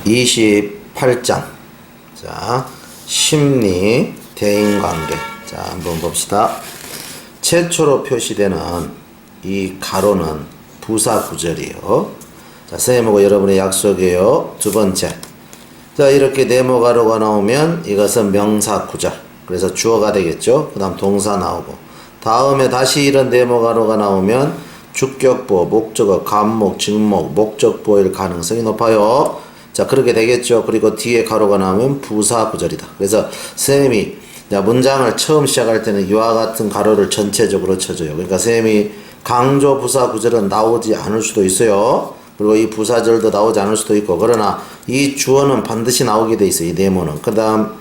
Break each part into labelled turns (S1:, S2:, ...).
S1: 28장. 자, 심리, 대인관계. 자, 한번 봅시다. 최초로 표시되는 이 가로는 부사 구절이에요. 자, 선생님하고 여러분의 약속이에요. 두 번째. 자, 이렇게 네모 가로가 나오면 이것은 명사 구절. 그래서 주어가 되겠죠. 그 다음 동사 나오고. 다음에 다시 이런 네모 가로가 나오면 주격보어, 목적어, 간목, 직목, 목적보어일 가능성이 높아요. 자, 그렇게 되겠죠. 그리고 뒤에 가로가 나오면 부사 구절이다. 그래서 선생님이 문장을 처음 시작할 때는 이와 같은 가로를 전체적으로 쳐줘요. 그러니까 선생님이 강조 부사 구절은 나오지 않을 수도 있어요. 그리고 이 부사절도 나오지 않을 수도 있고, 그러나 이 주어는 반드시 나오게 돼 있어요. 이 네모는. 그 다음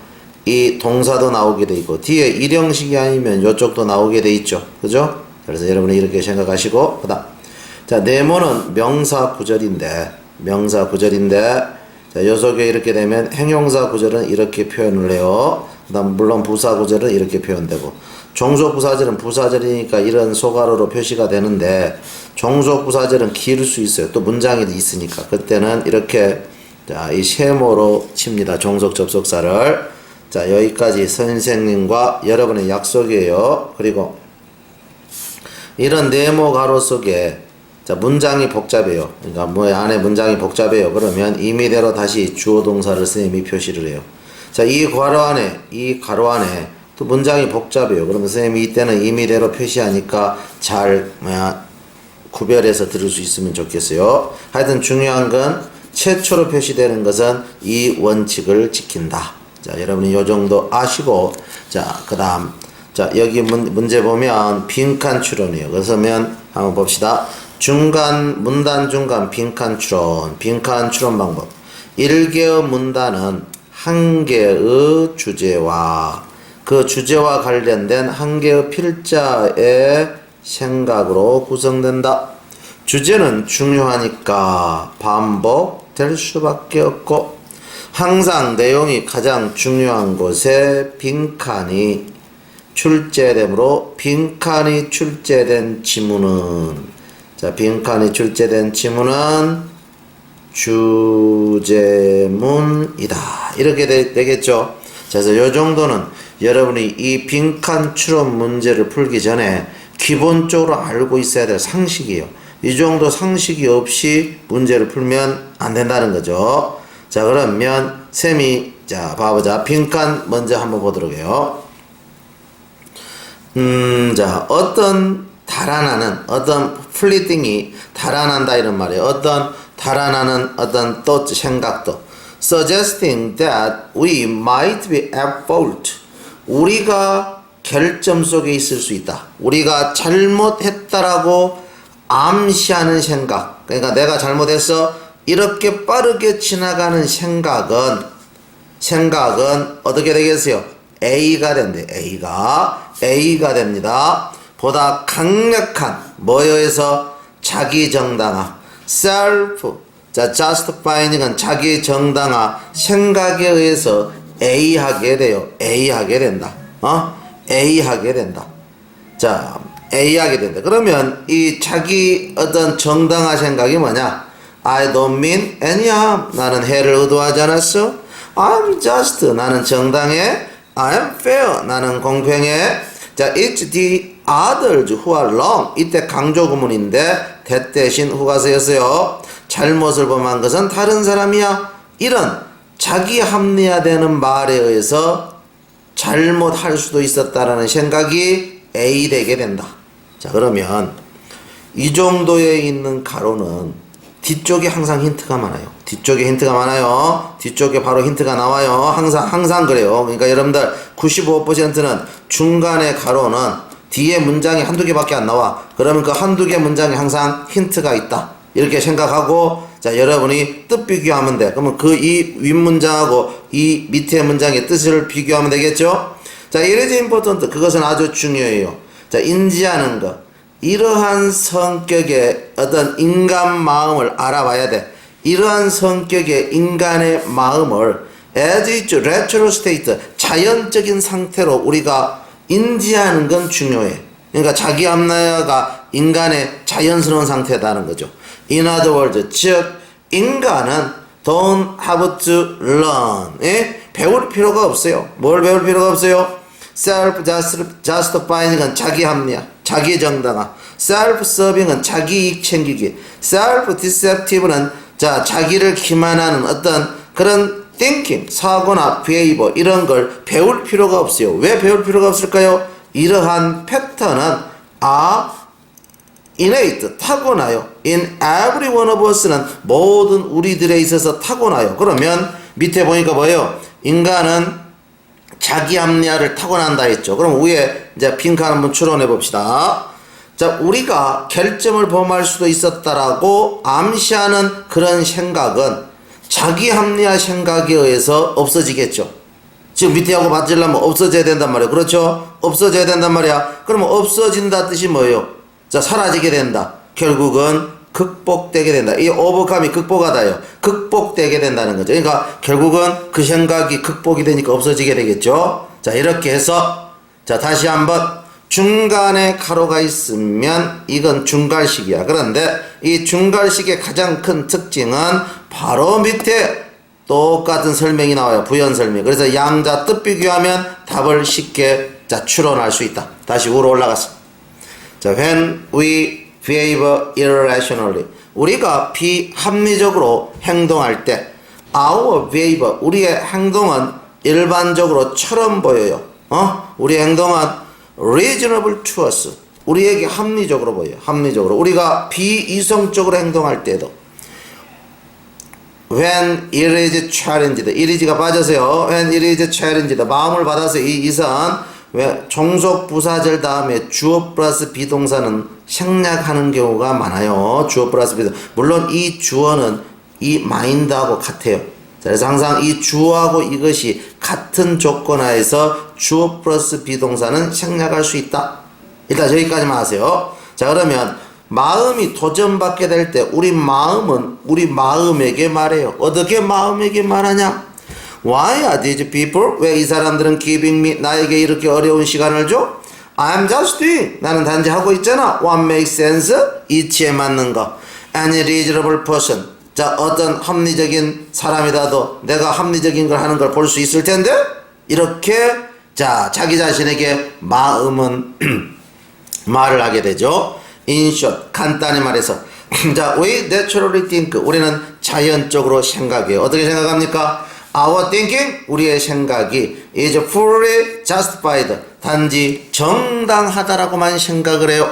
S1: 이 동사도 나오게 돼 있고, 뒤에 일형식이 아니면 이쪽도 나오게 돼 있죠. 그죠? 그래서 여러분이 이렇게 생각하시고, 그 다음 자, 네모는 명사 구절인데 자, 요 속에 이렇게 되면 행용사 구절은 이렇게 표현을 해요. 그 다음 물론 부사 구절은 이렇게 표현되고, 종속 부사절은 부사절이니까 이런 소가로로 표시가 되는데, 종속 부사절은 길 수 있어요. 또 문장이 있으니까 그때는 이렇게 자, 이 세모로 칩니다. 종속 접속사를. 자, 여기까지 선생님과 여러분의 약속이에요. 그리고 이런 네모 가로 속에 자, 문장이 복잡해요. 그러니까 뭐 안에 문장이 복잡해요. 그러면 임의대로 다시 주어 동사를 선생님이 표시를 해요. 자, 이 가로 안에 또 문장이 복잡해요. 그러면 선생님이 이때는 임의대로 표시하니까 잘 구별해서 들을 수 있으면 좋겠어요. 하여튼 중요한 건 최초로 표시되는 것은 이 원칙을 지킨다. 자, 여러분이 요 정도 아시고, 자, 그 다음 자, 여기 문제 보면 빈칸 추론이에요. 그래서면 한번 봅시다. 문단 중간 빈칸 추론 방법. 1개의 문단은 한 개의 주제와 그 주제와 관련된 한 개의 필자의 생각으로 구성된다. 주제는 중요하니까 반복될 수밖에 없고, 항상 내용이 가장 중요한 곳에 빈칸이 출제되므로 빈칸이 출제된 지문은 주제문이다. 이렇게 되겠죠. 그래서 이 정도는 여러분이 이 빈칸 추론 문제를 풀기 전에 기본적으로 알고 있어야 될 상식이에요. 이 정도 상식이 없이 문제를 풀면 안 된다는 거죠. 자, 그러면 쌤이 자 봐보자. 빈칸 먼저 한번 보도록 해요. 자, 어떤 플리팅이 달아난다 이런 말이에요. 어떤 달아나는 어떤 thought, 생각도 suggesting that we might be at fault. 우리가 결점 속에 있을 수 있다. 우리가 잘못했다라고 암시하는 생각. 그러니까 내가 잘못했어. 이렇게 빠르게 지나가는 생각은 어떻게 되겠어요? A가 된대. A가 됩니다. 보다 강력한 뭐에 의해서? 자기 정당화. self. 자, justifying은 자기 정당화 생각에 의해서 A 하게 돼요. A 하게 된다. 자, A 하게 된다. 그러면 이 자기 어떤 정당화 생각이 뭐냐? I don't mean any harm. 나는 해를 의도하지 않았어. I'm just. 나는 정당해. I'm fair. 나는 공평해. 자, it's the others who are wrong. 이때 강조 구문인데 that 대신 후가서였어요. 잘못을 범한 것은 다른 사람이야. 이런 자기 합리화되는 말에 의해서 잘못할 수도 있었다라는 생각이 A 되게 된다. 자, 그러면 이 정도에 있는 가로는 뒤쪽에 항상 힌트가 많아요. 뒤쪽에 바로 힌트가 나와요. 항상 그래요. 그러니까 여러분들 95%는 중간에 가로는 뒤에 문장이 한두 개밖에 안 나와. 그러면 그 한두 개 문장에 항상 힌트가 있다. 이렇게 생각하고, 자, 여러분이 뜻 비교하면 돼. 그러면 그 이 윗문장하고 이 밑에 문장의 뜻을 비교하면 되겠죠? 자, it is important. 그것은 아주 중요해요. 자, 인지하는 것. 이러한 성격의 어떤 인간 마음을 알아봐야 돼. 이러한 성격의 인간의 마음을 as its natural state, 자연적인 상태로 우리가 인지하는 건 중요해. 그러니까 자기 합리화가 인간의 자연스러운 상태다는 거죠. In other words, 즉 인간은 don't have to learn. 예? 배울 필요가 없어요. 뭘 배울 필요가 없어요? self justifying은 자기 합리화, 자기 정당화. self serving은 자기 이익 챙기기. self deceptive는 자, 자기를 기만하는 어떤 그런 thinking, 사고나 behavior 이런 걸 배울 필요가 없어요. 왜 배울 필요가 없을까요? 이러한 패턴은 innate, 타고나요. in every one of us는 모든 우리들에 있어서 타고나요. 그러면 밑에 보니까 뭐예요? 인간은 자기 합리화를 타고난다 했죠. 그럼 위에 이제 빈칸 한번 추론해 봅시다. 자, 우리가 결점을 범할 수도 있었다라고 암시하는 그런 생각은 자기 합리화 생각에 의해서 없어지겠죠. 지금 밑에 하고 맞으려면 없어져야 된단 말이에요. 그렇죠? 없어져야 된단 말이야. 그러면 없어진다 뜻이 뭐예요? 자, 사라지게 된다. 결국은 극복되게 된다. 이 오버감이 극복하다요. 극복되게 된다는 거죠. 그러니까 결국은 그 생각이 극복이 되니까 없어지게 되겠죠. 자, 이렇게 해서 자, 다시 한번 중간에 가로가 있으면 이건 중괄식이야. 그런데 이 중괄식의 가장 큰 특징은 바로 밑에 똑같은 설명이 나와요. 부연 설명. 그래서 양자 뜻 비교하면 답을 쉽게 자, 추론할 수 있다. 다시 위로 올라갔어. 자, when we behave irrationally. 우리가 비합리적으로 행동할 때 our behavior, 우리의 행동은 일반적으로 처럼 보여요. 우리의 행동은 reasonable to us. 우리에게 합리적으로 보여요. 합리적으로. 우리가 비이성적으로 행동할 때도 when it is challenged. it is가 빠져서요. when it is challenged. 마음을 받아서 이 이선 종속 부사절 다음에 주어 플러스 비동사는 생략하는 경우가 많아요. 주어 플러스 비동사. 물론 이 주어는 이 mind하고 같아요. 그래서 항상 이 주어하고 이것이 같은 조건 하에서 주어 플러스 비동사는 생략할 수 있다. 일단 여기까지만 하세요. 자, 그러면 마음이 도전받게 될 때 우리 마음은 우리 마음에게 말해요. 어떻게 마음에게 말하냐? Why are these people? 왜 이 사람들은 giving me, 나에게 이렇게 어려운 시간을 줘? I'm just doing. 나는 단지 하고 있잖아. What makes sense? 이치에 맞는 거. Any reasonable person. 자, 어떤 합리적인 사람이라도 내가 합리적인 걸 하는 걸 볼 수 있을 텐데? 이렇게, 자, 자기 자신에게 마음은 말을 하게 되죠. In short, 간단히 말해서. 자, we naturally think. 우리는 자연적으로 생각해요. 어떻게 생각합니까? Our thinking, 우리의 생각이 is fully justified. 단지 정당하다라고만 생각을 해요.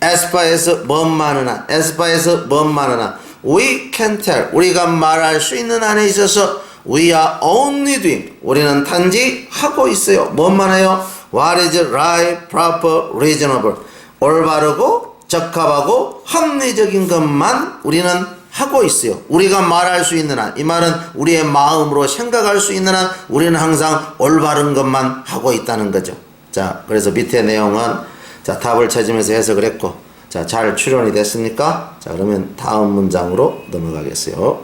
S1: As far as 뭔만은 한, as far as 뭔만은 한. We can tell. 우리가 말할 수 있는 한에 있어서 we are only doing. 우리는 단지 하고 있어요. 뭔만 해요? What is right, proper, reasonable. 올바르고 적합하고 합리적인 것만 우리는 하고 있어요. 우리가 말할 수 있는 한, 이 말은 우리의 마음으로 생각할 수 있는 한 우리는 항상 올바른 것만 하고 있다는 거죠. 자, 그래서 밑에 내용은 자, 답을 찾으면서 해석을 했고, 자, 잘 추론이 됐습니까? 자, 그러면 다음 문장으로 넘어가겠어요.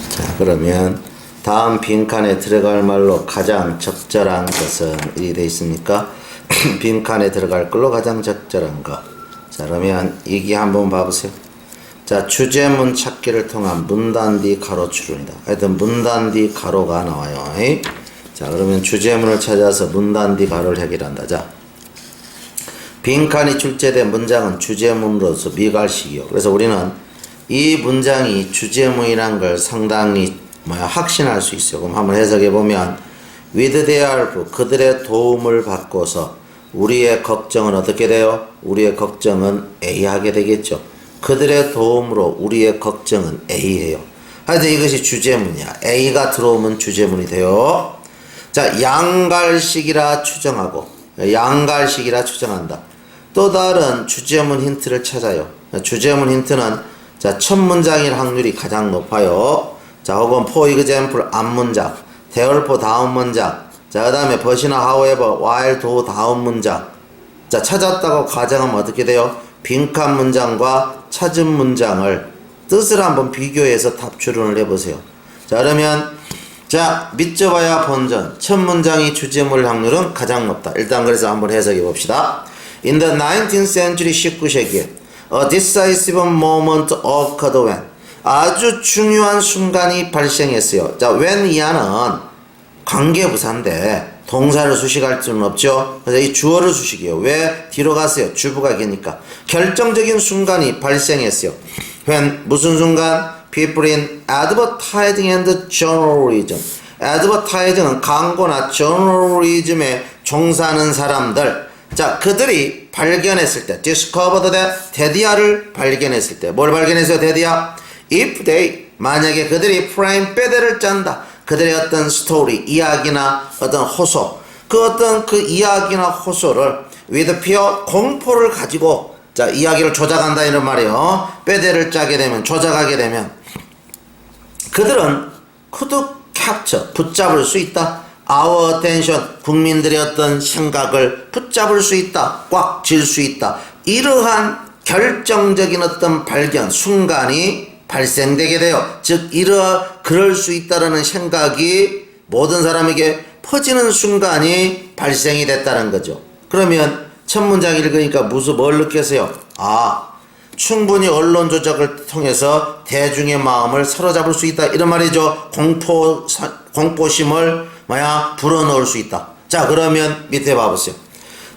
S1: 자, 그러면 다음 빈칸에 들어갈 말로 가장 적절한 것은 이 돼 있습니까? 빈칸에 들어갈 걸로 가장 적절한 것. 자, 그러면 이기 한번 봐보세요. 자, 주제문 찾기를 통한 문단 뒤 가로 추론이다. 하여튼 문단 뒤 가로가 나와요. 에이? 자, 그러면 주제문을 찾아서 문단 뒤 가로를 해결한다. 자, 빈칸이 출제된 문장은 주제문으로서 미괄식이요. 그래서 우리는 이 문장이 주제문이란 걸 상당히 확신할 수 있어요. 그럼 한번 해석해 보면 with their help, 그들의 도움을 받고서 우리의 걱정은 어떻게 돼요? 우리의 걱정은 A하게 되겠죠. 그들의 도움으로 우리의 걱정은 A예요. 하여튼 이것이 주제문이야. A가 들어오면 주제문이 돼요. 자, 양갈식이라 추정하고, 양갈식이라 추정한다. 또 다른 주제문 힌트를 찾아요. 주제문 힌트는 자, 첫 문장일 확률이 가장 높아요. 자, 혹은 for example 앞문장, therefore 다음 문장, 자, 그 다음에 but이나 however, while, though 다음 문장. 자, 찾았다고 가정하면 어떻게 돼요? 빈칸 문장과 찾은 문장을 뜻을 한번 비교해서 답 추론을 해보세요. 자, 그러면 자, 믿져봐야 본전. 첫 문장이 주제물 확률은 가장 높다. 일단 그래서 한번 해석해 봅시다. In the 19th century 19세기에 a decisive moment occurred when 아주 중요한 순간이 발생했어요. 자, when 이하는 관계부사인데 동사를 수식할 수는 없죠. 그래서 이 주어를 수식이에요. 왜 뒤로 갔어요? 주부가 되니까. 결정적인 순간이 발생했어요. when 무슨 순간? people in advertising and journalism. advertising은 광고나 journalism에 종사하는 사람들. 자, 그들이 발견했을 때 discovered that 데디아를 발견했을 때 뭘 발견했어요? 데디아? if they 만약에 그들이 프레임 빼대를 짠다. 그들의 어떤 스토리, 이야기나 어떤 호소, 그 어떤 그 이야기나 호소를 with fear, 공포를 가지고 자, 이야기를 조작한다 이런 말이에요. 빼대를 짜게 되면, 조작하게 되면 그들은 could capture, 붙잡을 수 있다. our attention, 국민들의 어떤 생각을 붙잡을 수 있다. 꽉 쥘 수 있다. 이러한 결정적인 어떤 발견, 순간이 발생되게 돼요. 즉 그럴 수 있다라는 생각이 모든 사람에게 퍼지는 순간이 발생이 됐다는 거죠. 그러면 첫 문장 읽으니까 뭘 느꼈어요? 충분히 언론 조작을 통해서 대중의 마음을 사로잡을 수 있다 이런 말이죠. 공포심을 불어넣을 수 있다. 자, 그러면 밑에 봐보세요.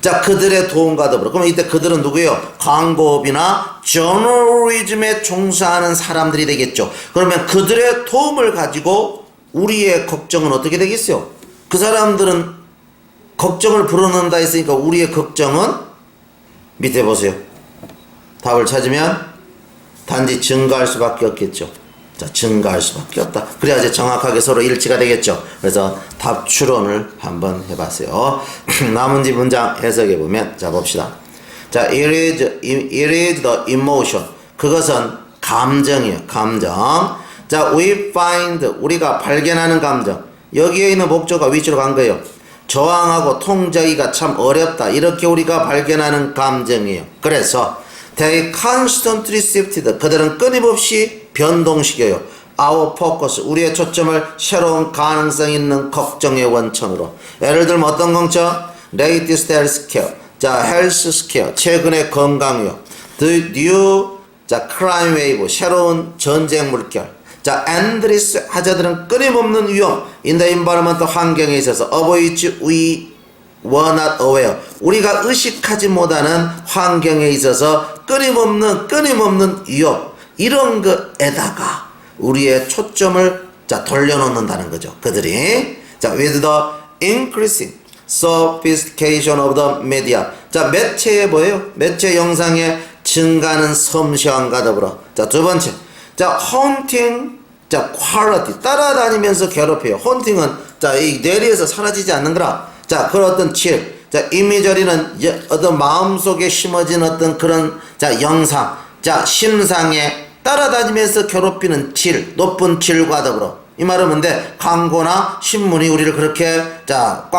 S1: 자, 그들의 도움과 더불어. 그럼 이때 그들은 누구예요? 광고업이나 저널리즘에 종사하는 사람들이 되겠죠. 그러면 그들의 도움을 가지고 우리의 걱정은 어떻게 되겠어요? 그 사람들은 걱정을 불어넣는다 했으니까 우리의 걱정은 밑에 보세요. 답을 찾으면 단지 증가할 수밖에 없겠죠. 자, 증가할 수밖에 없다. 그래야지 정확하게 서로 일치가 되겠죠. 그래서 답 추론을 한번 해봤어요. 나머지 문장 해석해 보면, 자, 봅시다. 자, it is the emotion. 그것은 감정이에요. 감정. 자, we find, 우리가 발견하는 감정. 여기에 있는 목적어가 위치로 간 거예요. 저항하고 통제하기가 참 어렵다. 이렇게 우리가 발견하는 감정이에요. 그래서 they constantly shifted. 그들은 끊임없이 변동시켜요. our focus. 우리의 초점을 새로운 가능성 있는 걱정의 원천으로. 예를 들면 어떤 걱정? latest health care. 자, health scare. 최근의 건강위험. the new, 자, crime wave. 새로운 전쟁 물결. 자, endless 하자들은 끊임없는 위험. in the environment 환경에 있어서 of which we were not aware. 우리가 의식하지 못하는 환경에 있어서 끊임없는 위험. 이런 것에다가 우리의 초점을 자, 돌려놓는다는 거죠. 그들이. 자, with the increasing sophistication of the media. 자, 매체의 뭐예요? 매체 영상의 증가하는 섬세함과 더불어. 자, 두 번째. 자, haunting. 자, quality. 따라다니면서 괴롭혀요. haunting은 자, 이 뇌리에서 사라지지 않는 거라. 자, 그런 어떤 칠. 자, 이미저리는 어떤 마음속에 심어진 어떤 그런 자, 영상. 자, 심상에 따라다니면서 괴롭히는 질, 높은 질과 더불어. 이 말은 뭔데? 광고나 신문이 우리를 그렇게 자,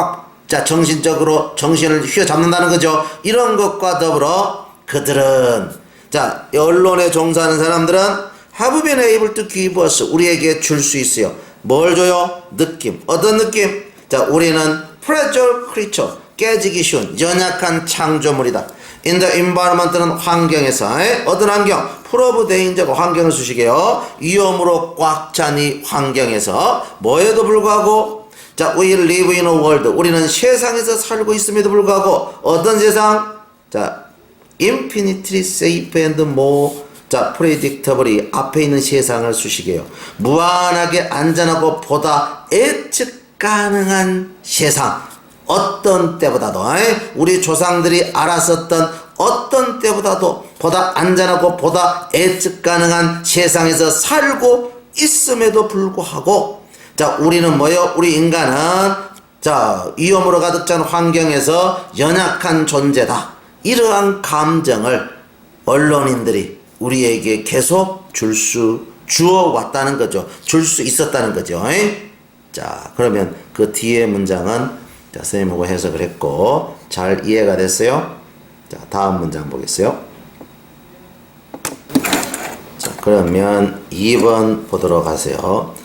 S1: 정신적으로 정신을 휘어잡는다는 거죠. 이런 것과 더불어 그들은 자, 언론에 종사하는 사람들은 have been able to give us. 우리에게 줄 수 있어요. 뭘 줘요? 느낌. 어떤 느낌? 자, 우리는 fragile creature. 깨지기 쉬운 연약한 창조물이다. in the environment는 환경에서 어떤 환경? full of danger가 환경을 수식해요. 위험으로 꽉 찬 이 환경에서 뭐에도 불구하고 자, we live in a world. 우리는 세상에서 살고 있음에도 불구하고 어떤 세상? 자, infinitely safe and more 자, predictably 앞에 있는 세상을 수식해요. 무한하게 안전하고 보다 예측 가능한 세상. 어떤 때보다도 우리 조상들이 알았었던 어떤 때보다도 보다 안전하고 보다 예측 가능한 세상에서 살고 있음에도 불구하고 자, 우리는 뭐예요? 우리 인간은 자, 위험으로 가득 찬 환경에서 연약한 존재다. 이러한 감정을 언론인들이 우리에게 계속 주어 왔다는 거죠. 줄 수 있었다는 거죠. 자, 그러면 그 뒤에 문장은 자, 선생님하고 해석을 했고 잘 이해가 됐어요? 자, 다음 문장 보겠어요. 자, 그러면 2번 보도록 하세요.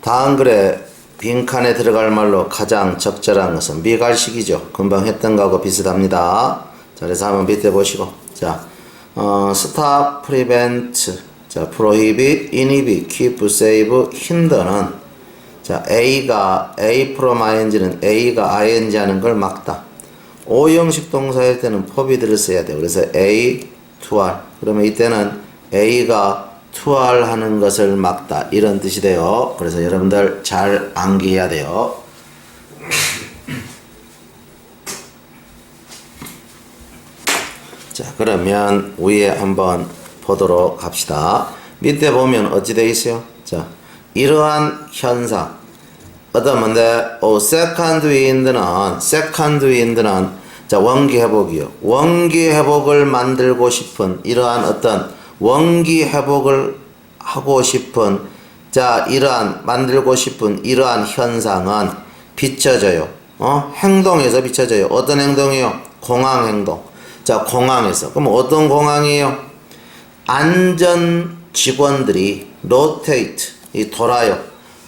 S1: 다음 글에 빈칸에 들어갈 말로 가장 적절한 것은 미갈식이죠. 금방 했던 거하고 비슷합니다. 자, 그래서 한번 밑에 보시고 자, stop, prevent. 자, prohibit, inhibit, keep, save, hinder는 자, A가 A from ing는 A가 ing 하는 걸 막다. 오형식 동사일 때는 forbid를 써야 돼요. 그래서 A to R. 그러면 이때는 A가 to R 하는 것을 막다. 이런 뜻이 돼요. 그래서 여러분들 잘 암기해야 돼요. 자, 그러면 위에 한번 보도록 합시다. 밑에 보면 어찌 되어 있어요? 자, 이러한 현상. 어떤 건데, second wind는, 자, 원기 회복이요. 원기 회복을 만들고 싶은, 이러한 어떤 원기 회복을 하고 싶은, 자, 만들고 싶은 이러한 현상은 비춰져요. 행동에서 비춰져요. 어떤 행동이요? 공항 행동. 자, 공항에서. 그럼 어떤 공항이에요? 안전 직원들이 rotate, 돌아요.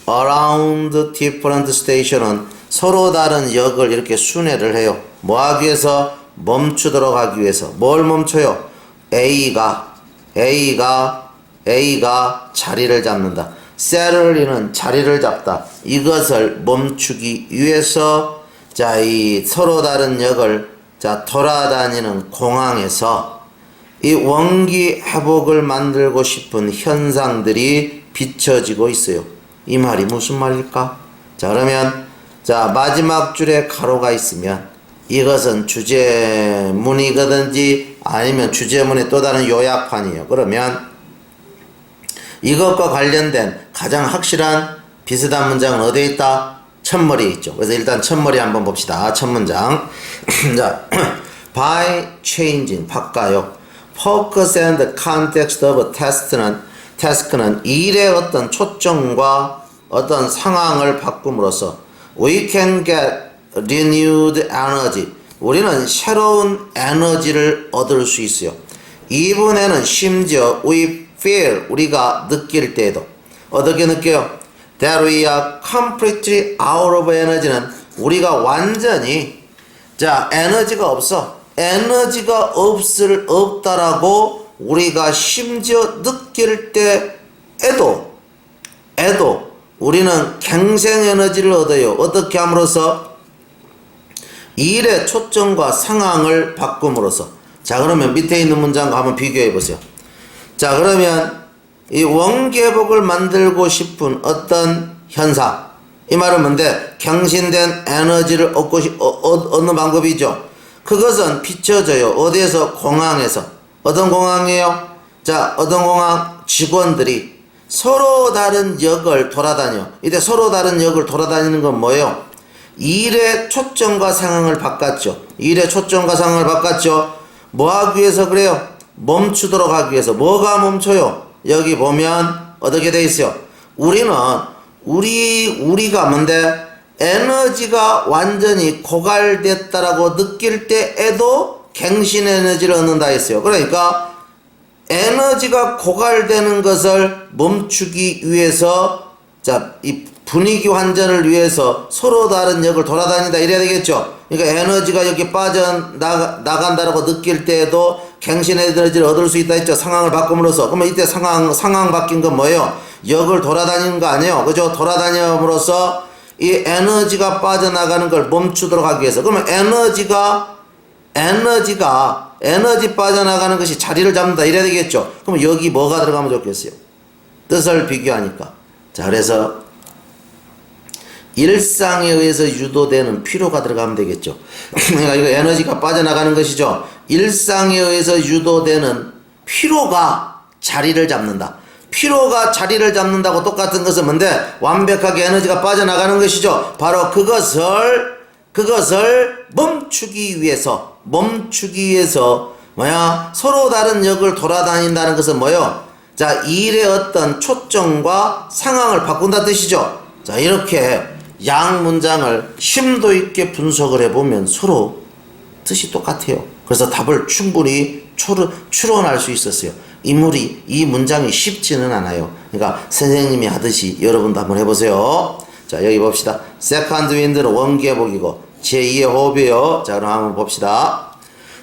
S1: around different station은 서로 다른 역을 이렇게 순회를 해요. 뭐 하기 위해서? 멈추도록 하기 위해서. 뭘 멈춰요? A가 자리를 잡는다. 셀러리는 자리를 잡다. 이것을 멈추기 위해서 자, 이 서로 다른 역을 자, 돌아다니는 공항에서 이 원기 회복을 만들고 싶은 현상들이 비춰지고 있어요. 이 말이 무슨 말일까? 자, 그러면 자, 마지막 줄에 가로가 있으면 이것은 주제문이거든지 아니면 주제문의 또 다른 요약판이에요. 그러면 이것과 관련된 가장 확실한 비슷한 문장은 어디에 있다? 첫머리에 있죠. 그래서 일단 첫머리 한번 봅시다. 첫 문장. 자, by changing, 바꿔요. focus and context of task는 일의 어떤 초점과 어떤 상황을 바꿈으로써 we can get renewed energy. 우리는 새로운 에너지를 얻을 수 있어요. 이분에는 심지어 we feel, 우리가 느낄 때에도 어떻게 느껴요? That we are completely out of energy는 우리가 완전히 자, 에너지가 없어. 에너지가 없다라고 우리가 심지어 느낄 때에도 우리는 갱생 에너지를 얻어요. 어떻게 함으로써? 일의 초점과 상황을 바꿈으로써. 자, 그러면 밑에 있는 문장과 한번 비교해 보세요. 자, 그러면 이 원기회복을 만들고 싶은 어떤 현상, 이 말은 뭔데? 갱신된 에너지를 얻는 방법이죠. 그것은 비춰져요. 어디에서? 공항에서. 어떤 공항이에요? 자, 어떤 공항? 직원들이 서로 다른 역을 돌아다녀. 이때 서로 다른 역을 돌아다니는 건 뭐예요? 일의 초점과 상황을 바꿨죠. 일의 초점과 상황을 바꿨죠. 뭐 하기 위해서 그래요? 멈추도록 하기 위해서. 뭐가 멈춰요? 여기 보면 어떻게 돼 있어요? 우리가 뭔데? 에너지가 완전히 고갈됐다라고 느낄 때에도 갱신 에너지를 얻는다 했어요. 그러니까 에너지가 고갈되는 것을 멈추기 위해서 자, 이 분위기 환전을 위해서 서로 다른 역을 돌아다닌다 이래야 되겠죠. 그러니까 에너지가 여기 빠져나간다라고 느낄 때에도 갱신 에너지를 얻을 수 있다 했죠. 상황을 바꿈으로써. 그러면 이때 상황 바뀐 건 뭐예요? 역을 돌아다니는 거 아니에요. 그죠? 돌아다님으로써 이 에너지가 빠져나가는 걸 멈추도록 하기 위해서. 그러면 에너지 빠져나가는 것이 자리를 잡는다 이래야 되겠죠. 그럼 여기 뭐가 들어가면 좋겠어요? 뜻을 비교하니까. 자, 그래서 일상에 의해서 유도되는 피로가 들어가면 되겠죠. 그러니까 이거 에너지가 빠져나가는 것이죠. 일상에 의해서 유도되는 피로가 자리를 잡는다. 피로가 자리를 잡는다고 똑같은 것은 뭔데? 완벽하게 에너지가 빠져나가는 것이죠. 바로 그것을 멈추기 위해서 뭐야? 서로 다른 역을 돌아다닌다는 것은 뭐요? 자, 일의 어떤 초점과 상황을 바꾼다 뜻이죠. 자, 이렇게 양 문장을 심도 있게 분석을 해보면 서로 뜻이 똑같아요. 그래서 답을 충분히 추론할 수 있었어요. 이 문장이 쉽지는 않아요. 그러니까 선생님이 하듯이 여러분도 한번 해보세요. 자, 여기 봅시다. 세컨드 윈드는 원기회복이고 제2의 호흡이에요. 자, 그럼 한번 봅시다.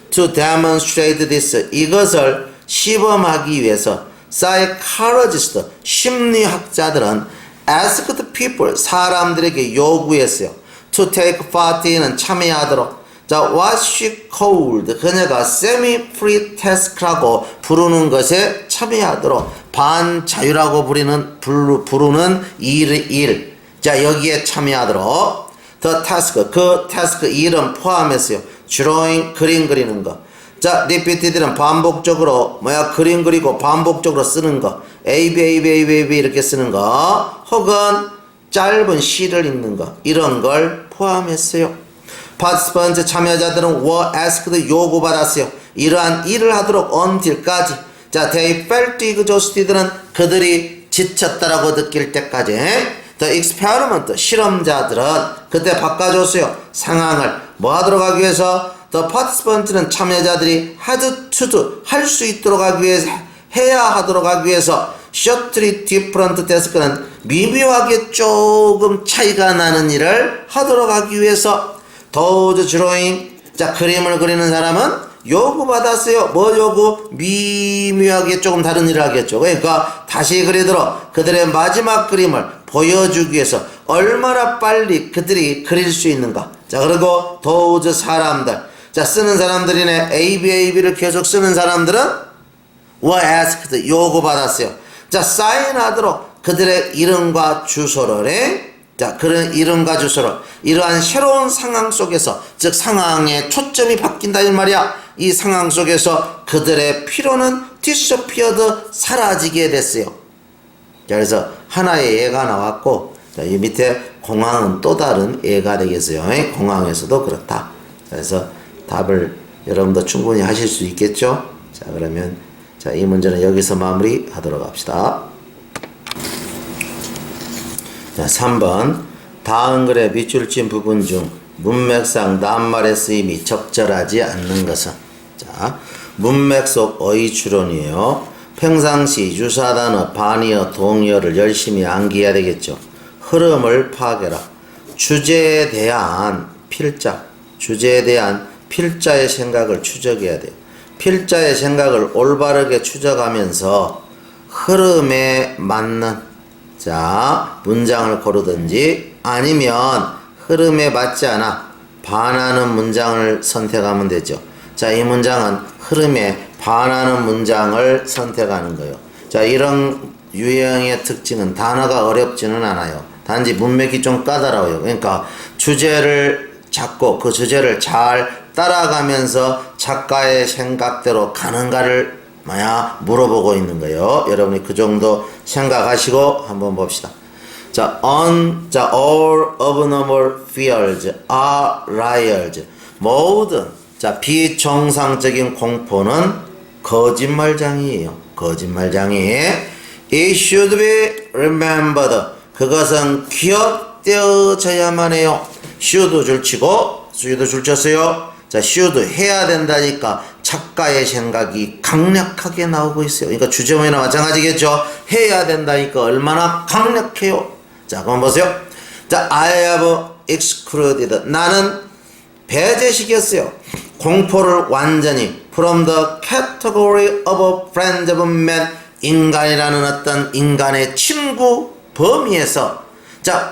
S1: To demonstrate this, 이것을 시범하기 위해서 psychologist, 심리학자들은 asked people, 사람들에게 요구했어요. to take part in은 참여하도록. 자, what she called, 그녀가 semi-free task라고 부르는 것에 참여하도록. 반자유라고 부르는 일. 자, 여기에 참여하도록. the task, 그 task 일은 포함했어요. drawing, 그림 그리는 거. 자, repeated는 반복적으로 그림 그리고 반복적으로 쓰는 거. A, B, A, B, A, B, A, B 이렇게 쓰는 거. 혹은 짧은 시를 읽는 거. 이런 걸 포함했어요. participants, 참여자들은 were asked, 요구받았어요. 이러한 일을 하도록 until까지. 자, they felt exhausted는 그들이 지쳤다라고 느낄 때까지. the experiment, 실험자들은 그때 바꿔줬어요. 상황을 뭐 하도록 하기 위해서? the participants는 참여자들이 had to do, 할 수 있도록 하기 위해서, 해야 하도록 하기 위해서 subtly different task는 미묘하게 조금 차이가 나는 일을 하도록 하기 위해서. those drawing, 자, 그림을 그리는 사람은 요구받았어요. 뭐 요구? 미묘하게 조금 다른 일을 하겠죠. 그러니까 다시 그리도록 그들의 마지막 그림을 보여주기 위해서 얼마나 빨리 그들이 그릴 수 있는가. 자, 그리고 those 사람들, 자, 쓰는 사람들이네. A, B, A, B를 계속 쓰는 사람들은 were asked, 요구받았어요. 자, 사인하도록 그들의 이름과 주소를, 자, 그런 이름과 주소를 이러한 새로운 상황 속에서, 즉 상황의 초점이 바뀐다 이 말이야. 이 상황 속에서 그들의 피로는 disappeared, 사라지게 됐어요. 자, 그래서 하나의 예가 나왔고, 자, 이 밑에 공항은 또 다른 예가 되겠어요. 공항에서도 그렇다. 그래서 답을 여러분도 충분히 하실 수 있겠죠? 자, 그러면 자, 이 문제는 여기서 마무리하도록 합시다. 자, 3번. 다음 글의 밑줄 친 부분 중 문맥상 낱말의 쓰임이 적절하지 않는 것은? 자, 문맥 속 어휘 추론이에요. 평상시 유사단어, 반의어, 동의어를 열심히 암기해야 되겠죠. 흐름을 파악해라. 주제에 대한 필자, 주제에 대한 필자의 생각을 추적해야 돼요. 필자의 생각을 올바르게 추적하면서 흐름에 맞는, 자, 문장을 고르든지 아니면 흐름에 맞지 않아 반하는 문장을 선택하면 되죠. 자, 이 문장은 흐름에 반하는 문장을 선택하는 거예요. 자, 이런 유형의 특징은 단어가 어렵지는 않아요. 단지 문맥이 좀 까다로워요. 그러니까 주제를 잡고 그 주제를 잘 따라가면서 작가의 생각대로 가는가를 물어보고 있는 거예요. 여러분이 그 정도 생각하시고 한번 봅시다. 자, all abnormal fears are liars. 모든, 자, 비정상적인 공포는 거짓말장이에요. 거짓말장이. It should be remembered. 그것은 기억되어져야만 해요. should 줄치고, should 줄쳤어요. 자, should 해야 된다니까 작가의 생각이 강력하게 나오고 있어요. 그러니까 주제문이나 마찬가지겠죠. 해야 된다니까 얼마나 강력해요. 자, 그럼 보세요. 자, I have excluded. 나는 배제시켰어요. 공포를 완전히 from the category of friends of man. 인간이라는 어떤 인간의 친구 범위에서, 자,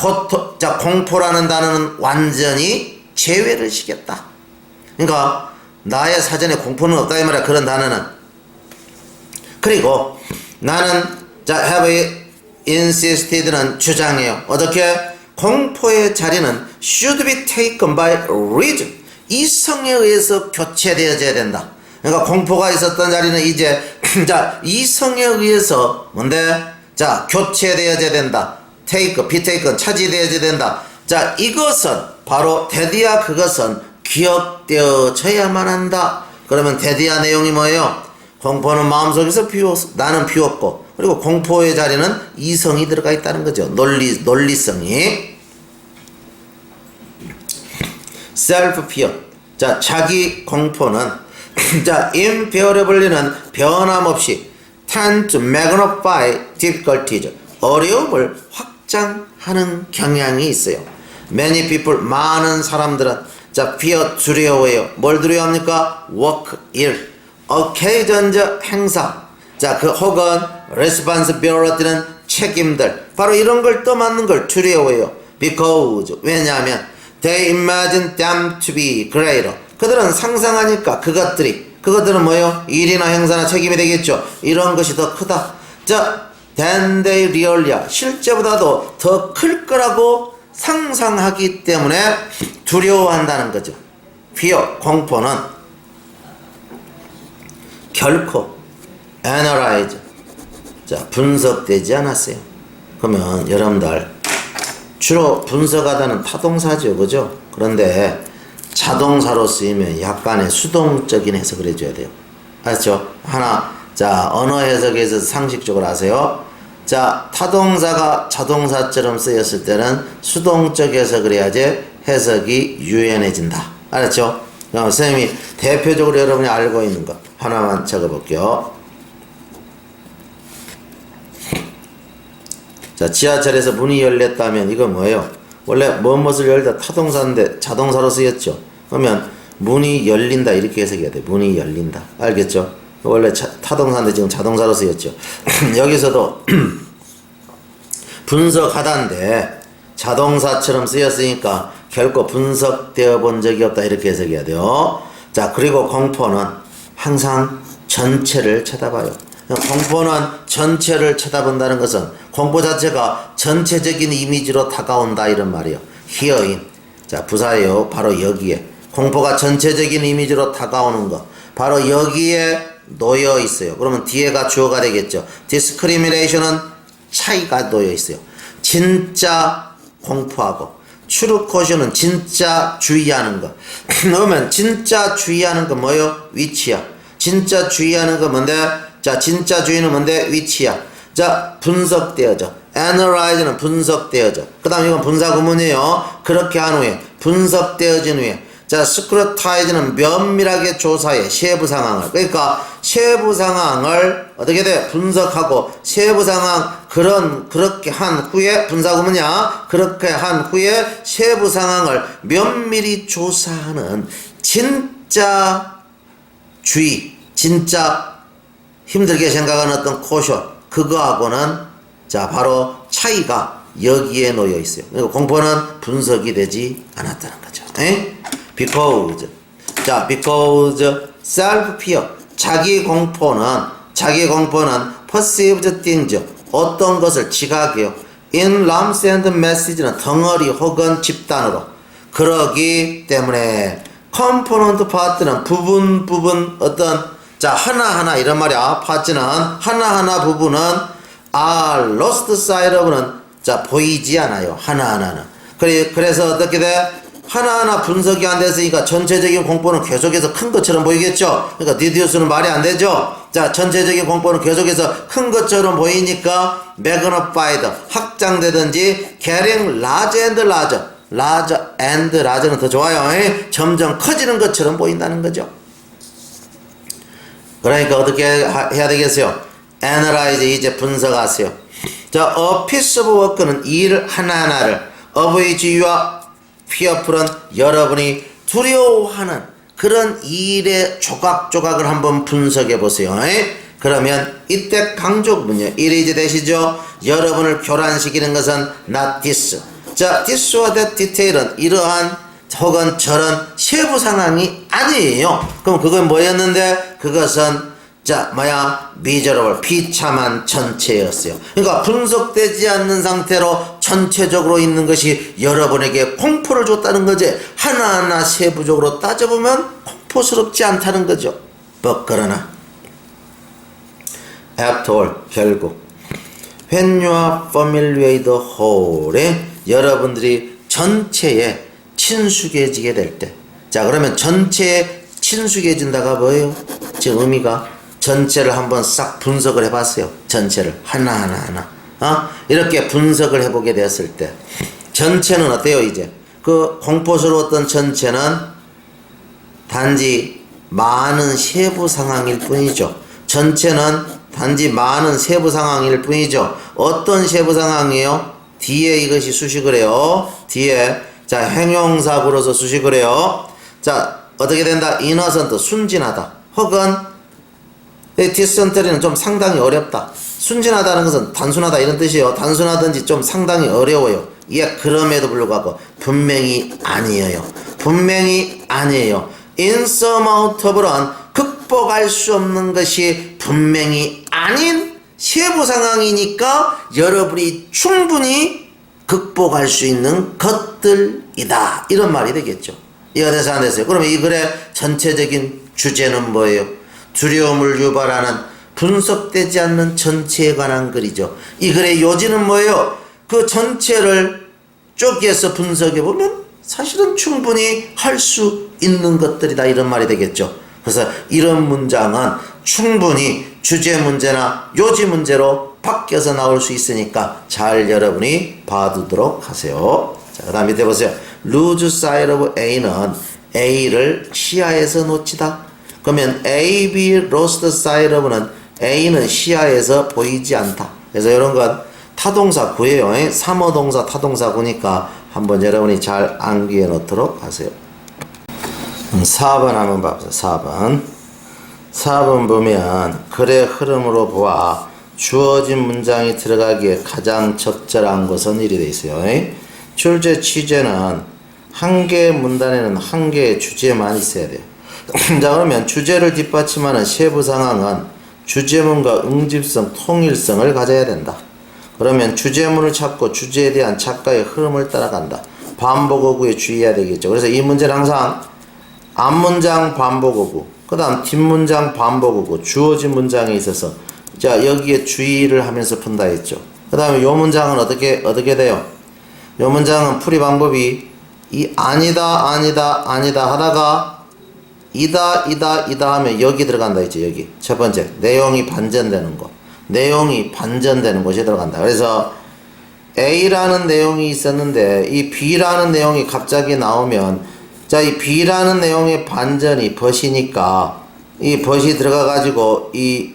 S1: 공포라는 단어는 완전히 제외를 시켰다. 그러니까 나의 사전에 공포는 없다 이 말이야. 그런 단어는. 그리고 나는, 자, have insisted는 주장해요. 어떻게? 공포의 자리는 should be taken by reason. 이성에 의해서 교체되어져야 된다. 그러니까 공포가 있었던 자리는 이제 자, 이성에 의해서 뭔데? 자, 교체되어져야 된다. be taken, 차지되어져야 된다. 자, 이것은 바로 데디아, 그것은 기억되어져야만 한다. 그러면 데디아 내용이 뭐예요? 공포는 마음속에서 나는 비웠고, 그리고 공포의 자리는 이성이 들어가 있다는 거죠. 논리성이. self fear. 자, 자기 공포는 자, invariably는 변함없이 tend to magnify difficulties. 어려움을 확장하는 경향이 있어요. Many people, 많은 사람들은, 자, fear, 두려워해요. 뭘 두려워합니까? work, 일. occasions, 행사. 자, 그 혹은 responsibility는 책임들. 바로 이런 걸 떠맡는 걸 두려워해요. Because 왜냐하면 they imagine them to be greater. 그들은 상상하니까 그것들은 뭐예요? 일이나 행사나 책임이 되겠죠. 이런 것이 더 크다. 자, than they really 실제보다도 더 클 거라고 상상하기 때문에 두려워한다는 거죠. fear 공포는 결코 analyze 자 분석되지 않았어요. 그러면 여러분들 주로 분석하다는 타동사죠, 그죠? 그런데 자동사로 쓰이면 약간의 수동적인 해석을 해줘야 돼요. 알았죠? 하나, 자 언어 해석에서 상식적으로 아세요? 자 타동사가 자동사처럼 쓰였을 때는 수동적 해석을 해야지 해석이 유연해진다. 알았죠? 선생님이 대표적으로 여러분이 알고 있는 것 하나만 적어볼게요. 자, 지하철에서 문이 열렸다면 이건 뭐예요? 원래 무엇을 열다 타동사인데 자동사로 쓰였죠. 그러면 문이 열린다 이렇게 해석해야 돼. 문이 열린다. 알겠죠? 원래 타동사인데 지금 자동사로 쓰였죠. 여기서도 분석하다인데 자동사처럼 쓰였으니까 결코 분석되어 본 적이 없다 이렇게 해석해야 돼요. 자, 그리고 공포는 항상 전체를 쳐다봐요. 공포는 전체를 쳐다본다는 것은 공포 자체가 전체적인 이미지로 다가온다 이런 말이에요. 히어인. 자, 부사예요. 바로 여기에. 공포가 전체적인 이미지로 다가오는 거. 바로 여기에 놓여 있어요. 그러면 뒤에가 주어가 되겠죠. discrimination은 차이가 놓여 있어요. 진짜 공포하고 true caution은 진짜 주의하는 거. 그러면 진짜 주의하는 건 뭐예요? 위치야. 진짜 주의하는 건 뭔데? 자, 진짜 주의는 뭔데? 위치야. 자, 분석되어져. analyze는 분석되어져. 그 다음 이건 분사구문이에요. 그렇게 한 후에 분석되어진 후에 자, scrutinize는 면밀하게 조사해 세부 상황을. 그러니까 세부 상황을 어떻게 돼? 분석하고 세부 상황 그렇게 한 후에 분사구문이야. 그렇게 한 후에 세부 상황을 면밀히 조사하는 진짜 주의, 진짜 힘들게 생각하는 어떤 코션 그거하고는 자 바로 차이가 여기에 놓여 있어요. 그러니까 공포는 분석이 되지 않았다는 거죠. 에? Because 자 because self fear 자기 공포는 perceived things 어떤 것을 지각해요. in lumps and message는 덩어리 혹은 집단으로 그러기 때문에 component part는 부분 어떤 자 하나하나 이런 말이야. 파트는 하나하나 부분은 are lost sight of는 자 보이지 않아요. 하나하나는 그래서 어떻게 돼? 하나하나 분석이 안 됐으니까 전체적인 공포는 계속해서 큰 것처럼 보이겠죠. 그러니까 디디우스는 말이 안 되죠. 자 전체적인 공포는 계속해서 큰 것처럼 보이니까 magnified 확장되든지 getting larger and larger는 더 좋아요. 점점 커지는 것처럼 보인다는 거죠. 그러니까 어떻게 해야 되겠어요? analyze 이제 분석하세요. 자, a piece of work는 일 하나하나를 of which you are fearful은 여러분이 두려워하는 그런 일의 조각조각을 한번 분석해 보세요. 그러면 이때 강조구문이요. 일이 이제 되시죠? 여러분을 교란시키는 것은 not this. 자, this와 that detail은 이러한 혹은 저런 세부 상황이 아니에요. 그럼 그건 뭐였는데? 그것은 자 miserable 비참한 전체였어요. 그러니까 분석되지 않는 상태로 전체적으로 있는 것이 여러분에게 공포를 줬다는 거지. 하나하나 세부적으로 따져보면 공포스럽지 않다는 거죠. 그러나 after all 결국 when you are familiar with the whole에 여러분들이 전체에 친숙해지게 될 때 자 그러면 전체에 친숙해진다가 뭐예요? 지금 의미가 전체를 한번 싹 분석을 해봤어요. 전체를 하나하나 이렇게 분석을 해보게 되었을 때 전체는 어때요? 이제 그 공포스러웠던 전체는 단지 많은 세부 상황일 뿐이죠. 전체는 단지 많은 세부 상황일 뿐이죠. 어떤 세부 상황이에요? 뒤에 이것이 수식을 해요. 뒤에 자 형용사구로서 수식을 해요. 자 어떻게 된다? innocent 순진하다 혹은 디센트리는 좀 상당히 어렵다. 순진하다는 것은 단순하다 이런 뜻이에요. 단순하든지 좀 상당히 어려워요. 예, 그럼에도 불구하고 분명히 아니에요. 분명히 아니에요. insurmountable은 극복할 수 없는 것이 분명히 아닌 세부 상황이니까 여러분이 충분히 극복할 수 있는 것들이다. 이런 말이 되겠죠. 이해가 돼서 안 됐어요? 그러면 이 글의 전체적인 주제는 뭐예요? 두려움을 유발하는 분석되지 않는 전체에 관한 글이죠. 이 글의 요지는 뭐예요? 그 전체를 쪼개서 분석해 보면 사실은 충분히 할 수 있는 것들이다. 이런 말이 되겠죠. 그래서 이런 문장은 충분히 주제 문제나 요지 문제로 바뀌어서 나올 수 있으니까 잘 여러분이 봐두도록 하세요. 자, 그 다음 밑에 보세요. lose sight of A는 A를 시야에서 놓치다. 그러면 A, B, lost sight of는 A는 시야에서 보이지 않다. 그래서 이런 건 타동사 구예요. 3어 동사 타동사 구니까 한번 여러분이 잘 암기해 놓도록 하세요. 4번 한번 봐보세요. 4번 보면 글의 흐름으로 보아 주어진 문장이 들어가기에 가장 적절한 것은 이리 되어 있어요. 출제 취재는 한 개의 문단에는 한 개의 주제만 있어야 돼요. 자, 그러면 주제를 뒷받침하는 세부 상황은 주제문과 응집성, 통일성을 가져야 된다. 그러면 주제문을 찾고 주제에 대한 작가의 흐름을 따라간다. 반복어구에 주의해야 되겠죠. 그래서 이 문제는 항상 앞문장 반복어구, 그 다음 뒷문장 반복어구, 주어진 문장에 있어서 자 여기에 주의를 하면서 푼다 했죠. 그 다음에 요 문장은 어떻게 돼요? 요 문장은 풀이 방법이 이 아니다 하다가 이다 하면 여기 들어간다 했죠. 여기 첫 번째 내용이 반전되는 거, 내용이 반전되는 것이 들어간다. 그래서 A라는 내용이 있었는데 이 B라는 내용이 갑자기 나오면 자, 이 B라는 내용의 반전이 벗이니까 이 벗이 들어가 가지고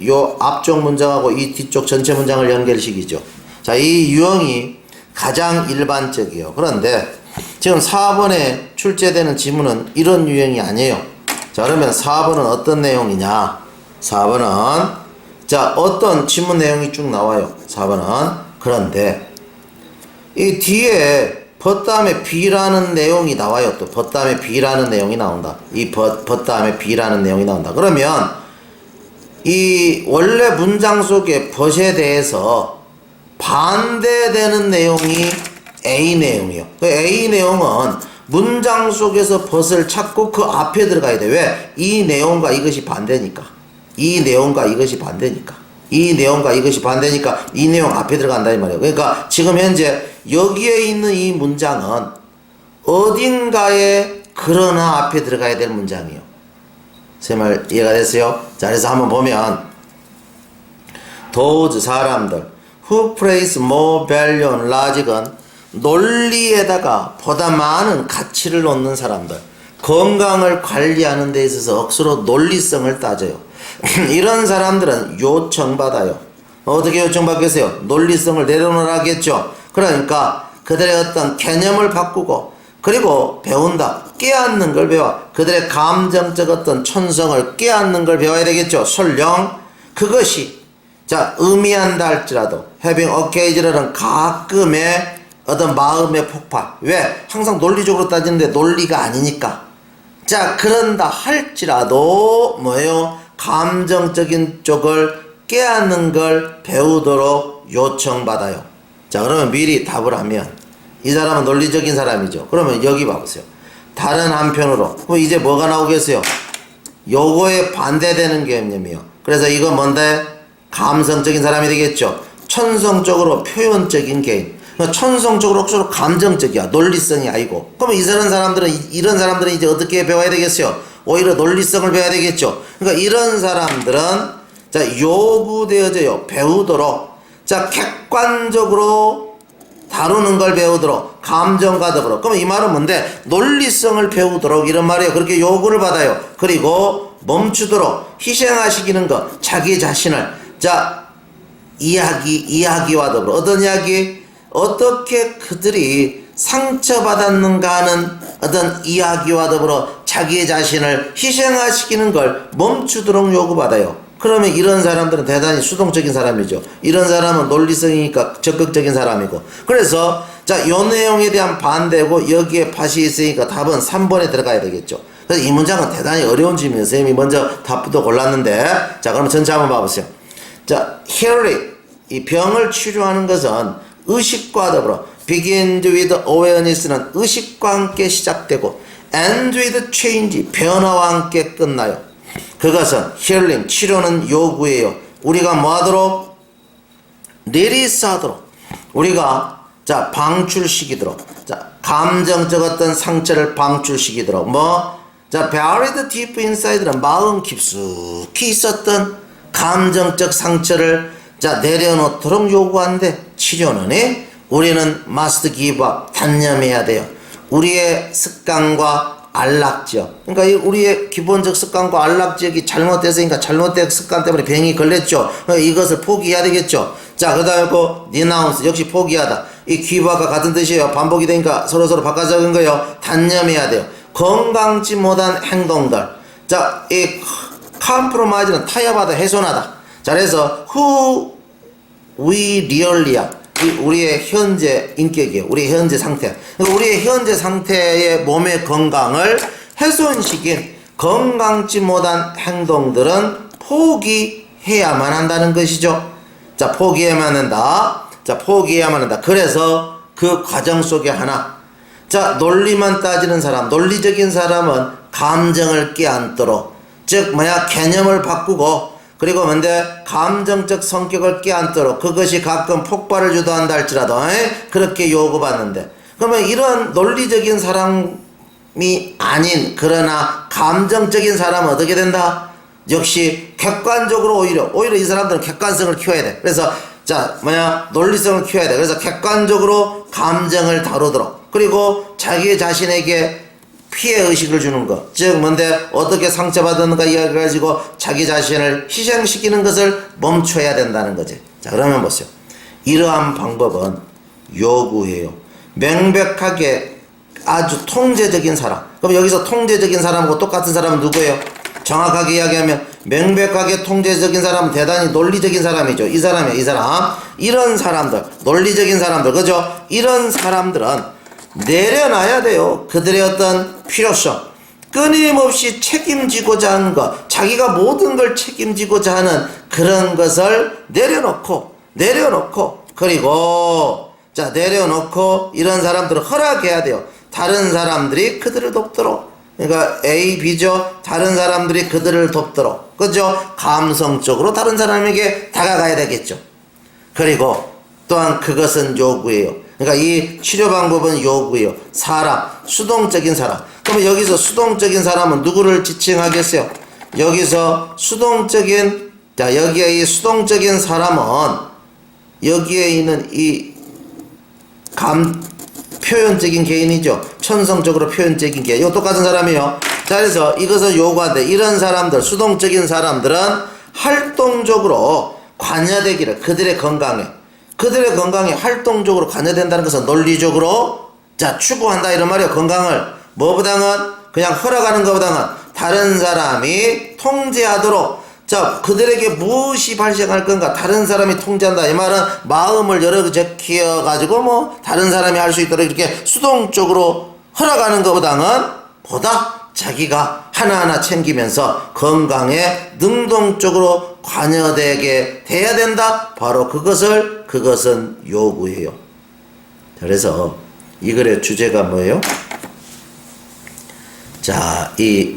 S1: 요 앞쪽 문장하고 이 뒤쪽 전체 문장을 연결시키죠. 자, 이 유형이 가장 일반적이에요. 그런데 지금 4번에 출제되는 지문은 이런 유형이 아니에요. 자, 그러면 4번은 어떤 내용이냐? 4번은 자, 어떤 지문 내용이 쭉 나와요. 4번은 그런데 이 뒤에 벗 다음에 B라는 내용이 나와요. 또 벗 다음에 B라는 내용이 나온다. 이 벗 다음에 B라는 내용이 나온다. 그러면 이 원래 문장 속에 벗에 대해서 반대되는 내용이 A 내용이에요. 그 A 내용은 문장 속에서 벗을 찾고 그 앞에 들어가야 돼. 왜? 이 내용과 이것이 반대니까. 이 내용과 이것이 반대니까. 이 내용과 이것이 반대니까 이 내용 앞에 들어간다 이 말이에요. 그러니까 지금 현재 여기에 있는 이 문장은 어딘가에 그러나 앞에 들어가야 될 문장이에요. 제 말 이해가 됐어요? 자, 그래서 한번 보면 those 사람들 who place more value on logic은 논리에다가 보다 많은 가치를 놓는 사람들, 건강을 관리하는 데 있어서 억수로 논리성을 따져요. 이런 사람들은 요청받아요. 어떻게 요청받겠어요? 논리성을 내려놓으라겠죠. 그러니까 그들의 어떤 개념을 바꾸고 그리고 배운다. 깨닫는 걸 배워. 그들의 감정적 어떤 천성을 깨닫는 걸 배워야 되겠죠. 설령 그것이 자 의미한다 할지라도 having occasional은 가끔의 어떤 마음의 폭발. 왜? 항상 논리적으로 따지는데 논리가 아니니까. 자 그런다 할지라도 뭐예요? 감정적인 쪽을 깨닫는 걸 배우도록 요청받아요. 자 그러면 미리 답을 하면 이 사람은 논리적인 사람이죠. 그러면 여기 봐보세요. 다른 한편으로 그럼 이제 뭐가 나오겠어요? 요거에 반대되는 개념이요. 그래서 이건 뭔데? 감성적인 사람이 되겠죠. 천성적으로 표현적인 개인. 천성적으로 억수로 감정적이야. 논리성이 아니고. 그러면 이런 사람들은 이제 어떻게 배워야 되겠어요? 오히려 논리성을 배워야 되겠죠. 그러니까 이런 사람들은 자 요구되어져요. 배우도록 자 객관적으로 다루는 걸 배우도록 감정가득으로. 그럼 이 말은 뭔데? 논리성을 배우도록 이런 말이에요. 그렇게 요구를 받아요. 그리고 멈추도록 희생하시키는 것 자기 자신을 자 이야기와 더불어 어떤 이야기? 어떻게 그들이 상처받았는가 하는 어떤 이야기와 더불어 자기 자신을 희생화시키는 걸 멈추도록 요구받아요. 그러면 이런 사람들은 대단히 수동적인 사람이죠. 이런 사람은 논리성이니까 적극적인 사람이고. 그래서 자, 요 내용에 대한 반대고 여기에 밭이 있으니까 답은 3번에 들어가야 되겠죠. 그래서 이 문장은 대단히 어려운 질문이에요. 선생님이 먼저 답부터 골랐는데, 자, 그럼 전체 한번 봐보세요. 자, healing, 이 병을 치료하는 것은 의식과 더불어 begins with awareness는 의식과 함께 시작되고 end with change, 변화와 함께 끝나요. 그것은 healing, 치료는 요구예요. 우리가 뭐하도록? 리리스하도록, 우리가 자 방출시키도록, 자 감정적 어떤 상처를 방출시키도록, 자 buried deep inside는 마음 깊숙이 있었던 감정적 상처를 자 내려놓도록 요구하는데, 치료는 우리는 must give up, 단념해야 돼요. 우리의 습관과 안락지역, 그러니까 우리의 기본적 습관과 안락지역이 잘못됐으니까 잘못된 습관 때문에 병이 걸렸죠. 그러니까 이것을 포기해야 되겠죠. 자, 그 다음에 denounce, 역시 포기하다. 이 기부와 같은 뜻이에요. 반복이 되니까 서로 바꿔 적은 거예요. 단념해야 돼요. 건강치 못한 행동들. 자, 이 compromise는 타협하다, 훼손하다. 자, 그래서 who we really are, 우리의 현재 인격이에요. 우리의 현재 상태. 우리의 현재 상태의 몸의 건강을 훼손시킨 건강치 못한 행동들은 포기해야만 한다는 것이죠. 자, 포기해야만 한다. 자, 포기해야만 한다. 그래서 그 과정 속에 하나. 자, 논리만 따지는 사람, 논리적인 사람은 감정을 깨안도록, 즉 개념을 바꾸고, 그리고 감정적 성격을 깨안도록, 그것이 가끔 폭발을 주도한다 할지라도 그렇게 요구받는데, 그러면 이런 논리적인 사람이 아닌 그러나 감정적인 사람은 어떻게 된다? 역시 객관적으로 오히려 이 사람들은 객관성을 키워야 돼. 그래서 자 논리성을 키워야 돼. 그래서 객관적으로 감정을 다루도록, 그리고 자기 자신에게 피해의식을 주는 것, 즉 어떻게 상처받았는가 이야기해가지고 자기 자신을 희생시키는 것을 멈춰야 된다는 거지. 자, 그러면 보세요. 이러한 방법은 요구해요. 명백하게 아주 통제적인 사람. 그럼 여기서 통제적인 사람하고 똑같은 사람은 누구예요? 정확하게 이야기하면 명백하게 통제적인 사람은 대단히 논리적인 사람이죠. 이 사람이에요. 이 사람. 이런 사람들, 논리적인 사람들, 그죠? 이런 사람들은 내려놔야 돼요. 그들의 어떤 필요성, 끊임없이 책임지고자 하는 것, 자기가 모든 걸 책임지고자 하는 그런 것을 내려놓고, 그리고 자 내려놓고 이런 사람들은 허락해야 돼요. 다른 사람들이 그들을 돕도록. 그러니까 A, B죠. 다른 사람들이 그들을 돕도록, 그죠? 감성적으로 다른 사람에게 다가가야 되겠죠. 그리고 또한 그것은 요구예요. 그러니까 이 치료 방법은 요구예요. 사람, 수동적인 사람. 그러면 여기서 수동적인 사람은 누구를 지칭하겠어요? 여기서 수동적인, 자 여기에 이 수동적인 사람은 여기에 있는 이 표현적인 개인이죠. 천성적으로 표현적인 개인. 이거 똑같은 사람이에요. 자, 그래서 이것을 요구하되 이런 사람들, 수동적인 사람들은 활동적으로 관여되기를, 그들의 건강에 활동적으로 관여된다는 것은 논리적으로 자 추구한다 이런 말이에요. 건강을 뭐보다는 그냥 허락하는 것보다는 다른 사람이 통제하도록, 자 그들에게 무엇이 발생할 건가 다른 사람이 통제한다. 이 말은 마음을 여러 개 키워가지고 다른 사람이 할 수 있도록 이렇게 수동적으로 허락하는 것보다는 자기가 하나하나 챙기면서 건강에 능동적으로 관여되게 돼야 된다. 바로 그것은 요구해요. 그래서 이 글의 주제가 뭐예요? 자, 이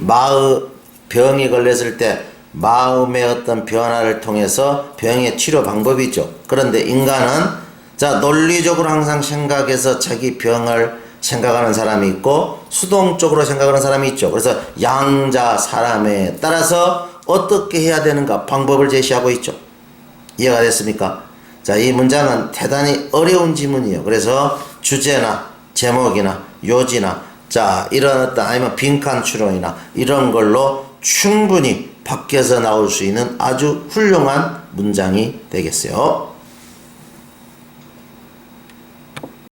S1: 병이 걸렸을 때 마음의 어떤 변화를 통해서 병의 치료 방법이죠. 그런데 인간은 자 논리적으로 항상 생각해서 자기 병을 생각하는 사람이 있고 수동적으로 생각하는 사람이 있죠. 그래서 양자 사람에 따라서 어떻게 해야 되는가 방법을 제시하고 있죠. 이해가 됐습니까? 자, 이 문장은 대단히 어려운 지문이에요. 그래서 주제나 제목이나 요지나 자 이런 어떤 아니면 빈칸 추론이나 이런 걸로 충분히 밖에서 나올 수 있는 아주 훌륭한 문장이 되겠어요.